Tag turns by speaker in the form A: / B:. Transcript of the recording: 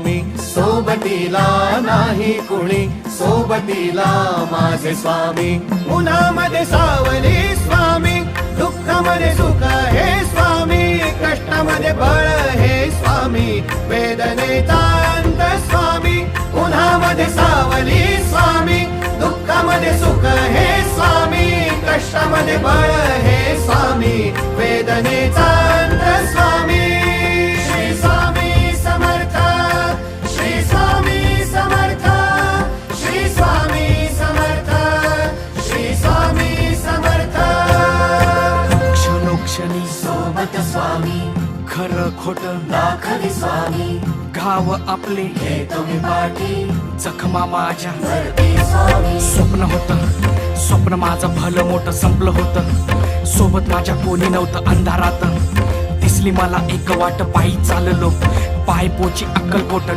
A: मी सोबतीला नाही कुणी, सोबतीला माझे स्वामी. उन्हामध्ये सावली स्वामी, दुःखामध्ये सुख हे स्वामी, कष्टामध्ये बळ हे स्वामी, वेदनेचा अंत स्वामी. उन्हामध्ये सावली स्वामी, दुःखामध्ये सुख हे स्वामी, कष्टामध्ये बळ हे स्वामी, वेदनेचा अंत स्वामी. श्री स्वामी समर्थ, श्री स्वामी समर्थ, श्री स्वामी समर्थ, श्री स्वामी समर्थ.
B: क्षणोक्षणी
A: सोबत स्वामी,
B: खरं खोट
A: दाखवी स्वामी,
B: घाव आपले
A: घेतो मी पाठी,
B: जखमा माझ्या
A: भरती स्वामी.
B: स्वप्न होतं, स्वप्न माझं भलं मोठं संपलं होतं. सोबत माझ्या कोणी नव्हतं अंधारात. दिसली मला एक वाट, पायी चाललो पाय पोची अक्कलकोट.